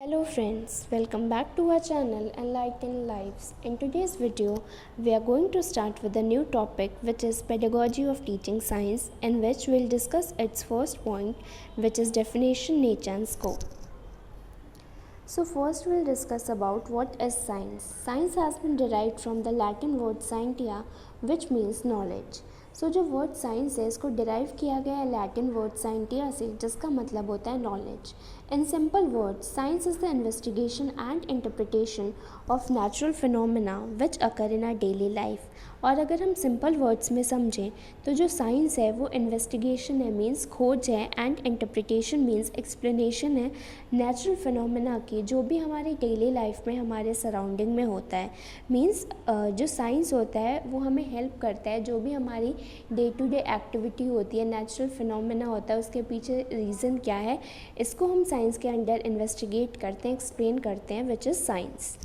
Hello friends, welcome back to our channel Enlighten Lives. In today's video, we are going to start with a new topic which is Pedagogy of Teaching Science, in which we'll discuss its first point, which is definition, nature and scope. So first we'll discuss about what is science. Science has been derived from the Latin word scientia, which means knowledge. सो जो word science है इसको derive किया गया है Latin word scientia से, जिसका मतलब होता है knowledge. In simple words, science is the investigation and interpretation of natural phenomena which occur in are daily life. और अगर हम सिंपल वर्ड्स में समझें तो जो साइंस है वो इन्वेस्टिगेशन है, मीन्स खोज है, एंड इंटरप्रिटेशन मीन्स एक्सप्लेनेशन है नेचुरल फिनोमेना की, जो भी हमारी डेली लाइफ में हमारे सराउंडिंग में होता है. मीन्स जो साइंस होता है वो हमें हेल्प करता है, जो भी हमारी डे टू डे एक्टिविटी होती है, नेचुरल फिनोमेना होता है, उसके पीछे रीज़न क्या है, इसको हम साइंस के अंडर इन्वेस्टिगेट करते हैं, एक्सप्लेन करते हैं, which is science.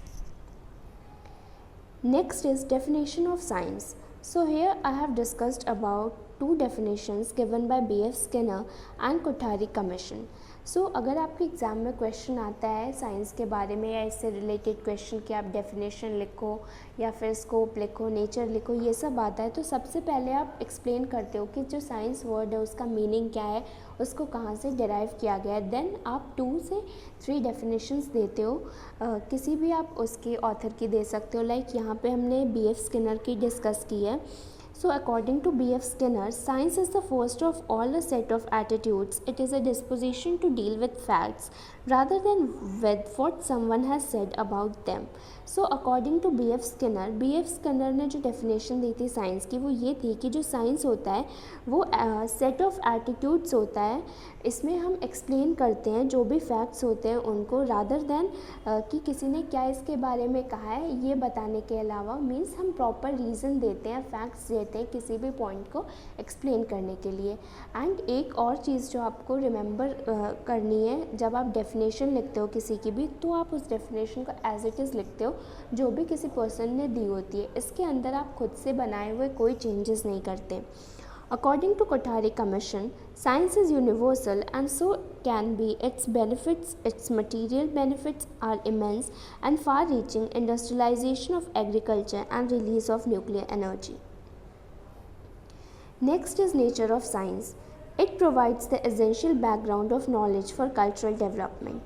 Next is definition of science. So here I have discussed about two definitions given by B.F. Skinner and Kothari Commission. सो अगर आपके एग्ज़ाम में क्वेश्चन आता है साइंस के बारे में या इससे रिलेटेड क्वेश्चन कि आप डेफिनेशन लिखो या फिर स्कोप लिखो, नेचर लिखो, ये सब आता है, तो सबसे पहले आप एक्सप्लेन करते हो कि जो साइंस वर्ड है उसका मीनिंग क्या है, उसको कहाँ से डिराइव किया गया है. देन आप 2 से 3 डेफिनेशंस देते हो, किसी भी आप उसके ऑथर की दे सकते हो. लाइक यहाँ पे हमने B.F. स्किनर की डिस्कस की है. So according to B.F. Skinner, science is the first of all a set of attitudes. It is a disposition to deal with facts rather than with what someone has said about them. So according to B.F. Skinner ने जो definition दी थी science की वो ये थी कि जो science होता है वो set of attitudes होता है. इसमें हम एक्सप्लेन करते हैं जो भी फैक्ट्स होते हैं उनको, रादर देन कि किसी ने क्या इसके बारे में कहा है ये बताने के अलावा. मीन्स हम प्रॉपर रीज़न देते हैं, फैक्ट्स देते हैं किसी भी पॉइंट को एक्सप्लेन करने के लिए. एंड एक और चीज़ जो आपको रिमेंबर करनी है, जब आप डेफिनेशन लिखते हो किसी की भी, तो आप उस डेफिनेशन को एज इट इज़ लिखते हो जो भी किसी पर्सन ने दी होती है. इसके अंदर आप खुद से बनाए हुए कोई चेंजेस नहीं करते. According to Kothari Commission, science is universal and so can be. Its benefits, its material benefits are immense and far-reaching: industrialization of agriculture and release of nuclear energy. Next is nature of science. It provides the essential background of knowledge for cultural development.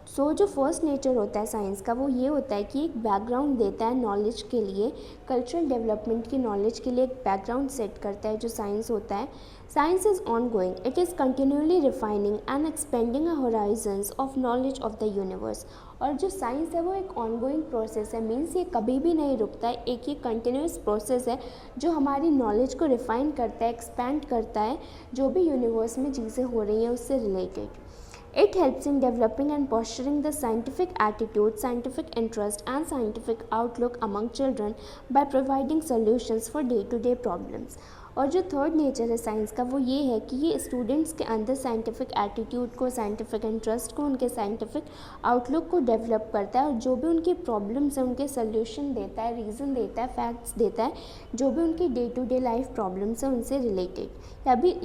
सो जो first nature होता है science का वो ये होता है कि एक बैकग्राउंड देता है नॉलेज के लिए, कल्चरल डेवलपमेंट की नॉलेज के लिए एक बैकग्राउंड सेट करता है जो साइंस होता है. Science is on going, it is continually refining and expanding a Horizons of knowledge of the universe. और जो साइंस है वो एक ऑन गोइंग प्रोसेस है, मीन्स ये कभी भी नहीं रुकता है, एक ये कंटिन्यूस प्रोसेस है जो हमारी नॉलेज को रिफाइन करता है, एक्सपेंड करता है जो भी यूनिवर्स में चीज़ें हो रही हैं उससे related. It helps in developing and fostering the scientific attitude, scientific interest and scientific outlook among children by providing solutions for day-to-day problems. और जो थर्ड नेचर है साइंस का वो ये है कि ये स्टूडेंट्स के अंदर साइंटिफिक एटीट्यूड को, साइंटिफिक इंटरेस्ट को, उनके साइंटिफिक आउटलुक को डेवलप करता है, और जो भी उनकी प्रॉब्लम्स हैं उनके सल्यूशन देता है, रीज़न देता है, फैक्ट्स देता है, जो भी उनकी day to day life problems हैं उनसे रिलेटेड,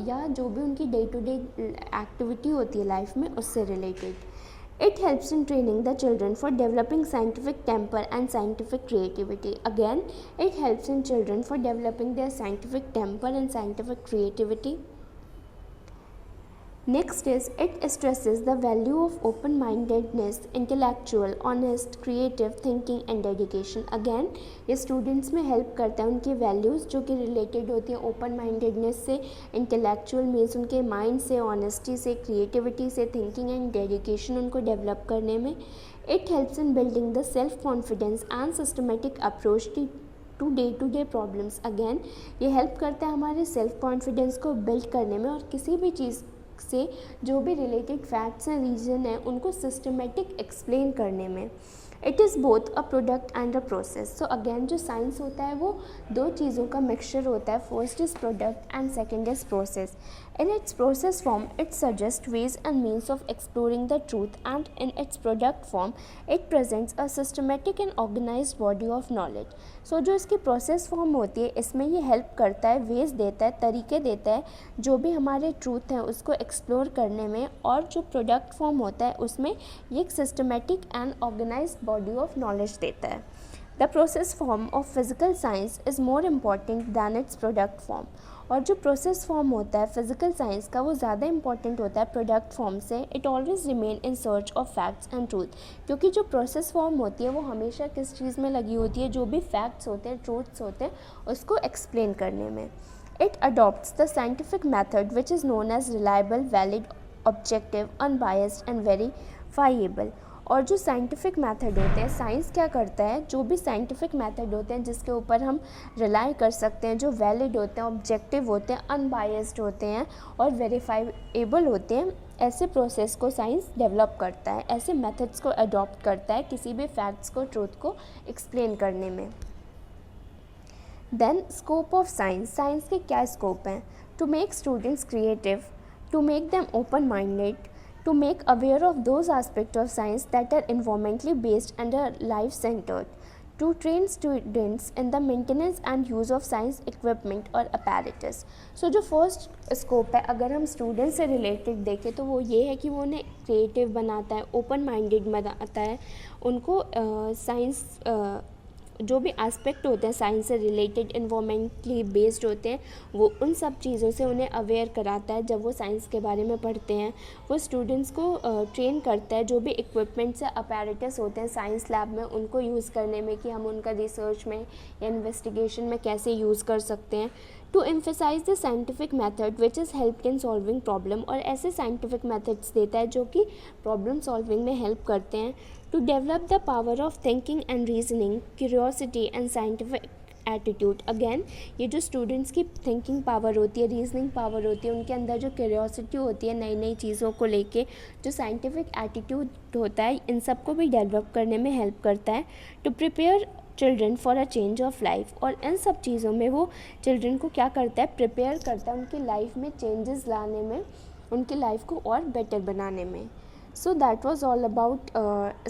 या जो भी उनकी डे टू डे एक्टिविटी होती है लाइफ में उससे related. It helps in training the children for developing scientific temper and scientific creativity. Again, it helps in children for developing their scientific temper and scientific creativity. Next is, it stresses the value of open-mindedness, intellectual, honest, creative thinking and dedication. Again, ये students में help करता है उनकी values जो कि related होती हैं open mindedness से, intellectual means उनके mind से, honesty से, creativity से, thinking and dedication उनको develop करने में. It helps in building the self-confidence and systematic approach to day-to-day problems. Again, ये help करता है हमारे self-confidence को build करने में और किसी भी चीज़ से जो भी रिलेटेड फैक्ट्स हैं, रीज़न है, उनको सिस्टमेटिक एक्सप्लेन करने में. It is both a product and a process. So again जो साइंस होता है वो दो चीज़ों का मिक्सचर होता है, first is product and second is process. In its process form, it suggests ways and means of exploring the truth, and in its product form, it presents a systematic and organized body of knowledge. So जो इसकी process form होती है, इसमें ये help करता है, ways देता है, तरीके देता है जो भी हमारे truth हैं उसको explore करने में, और जो product form होता है उसमें ये एक systematic and organized body of knowledge देता है. The process form of physical science is more important than its product form. और जो प्रोसेस फॉर्म होता है फिज़िकल साइंस का वो ज़्यादा इंपॉर्टेंट होता है प्रोडक्ट फॉर्म से. It always remain in search of facts and truth, क्योंकि जो प्रोसेस फॉर्म होती है वो हमेशा किस चीज़ में लगी होती है, जो भी फैक्ट्स होते हैं, ट्रूथ्स होते हैं, उसको एक्सप्लेन करने में. It adopts the scientific method which is known as reliable, valid, objective, unbiased and verifiable. और जो साइंटिफिक मेथड होते हैं, साइंस क्या करता है, जो भी साइंटिफिक मेथड होते हैं जिसके ऊपर हम रिलाई कर सकते हैं, जो वैलिड होते हैं, ऑब्जेक्टिव होते हैं, अनबायस्ड होते हैं और वेरीफाइएबल होते हैं, ऐसे प्रोसेस को साइंस डेवलप करता है, ऐसे मेथड्स को अडॉप्ट करता है किसी भी फैक्ट्स को, ट्रूथ को एक्सप्लेन करने में. Then scope of science. Science के क्या स्कोप हैं? To make students creative, to make them open minded, to make aware of those aspects of science that are environmentally based and are life centered, to train students in the maintenance and use of science equipment or apparatus. So जो first scope है अगर हम students से related देखें तो वो ये है कि वो उन्हें क्रिएटिव बनाता है, ओपन माइंडेड बनाता है, उनको साइंस जो भी एस्पेक्ट होते हैं साइंस से रिलेटेड, इन्वायरमेंटली बेस्ड होते हैं, वो उन सब चीज़ों से उन्हें अवेयर कराता है. जब वो साइंस के बारे में पढ़ते हैं वो स्टूडेंट्स को ट्रेन करता है, जो भी इक्विपमेंट्स या अपैरेटस होते हैं साइंस लैब में उनको यूज़ करने में, कि हम उनका रिसर्च में या इन्वेस्टिगेशन में कैसे यूज़ कर सकते हैं. To emphasize the scientific method which is help in solving problem, और ऐसे साइंटिफिक मैथड्स देता है जो कि प्रॉब्लम सॉल्विंग में हेल्प करते हैं. To develop the power of thinking and reasoning, curiosity and scientific attitude. Again ये जो स्टूडेंट्स की थिंकिंग पावर होती है, रीजनिंग पावर होती है, उनके अंदर जो क्यूरियोसिटी होती है नई नई चीज़ों को लेके, जो साइंटिफिक एटीट्यूड होता है, इन सब को भी डेवलप करने में हेल्प करता है. To prepare children for a change of life, और इन सब चीज़ों में वो चिल्ड्रन को क्या करता है, प्रिपेयर करता है उनकी लाइफ में चेंजेस लाने में, उनकी लाइफ को और बेटर बनाने में. So that was all about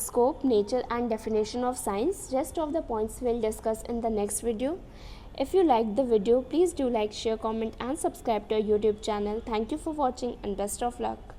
scope, nature and definition of science. Rest of the points we'll discuss in the next video. If you liked the video, please do like, share, comment and subscribe to our YouTube channel. Thank you for watching and best of luck.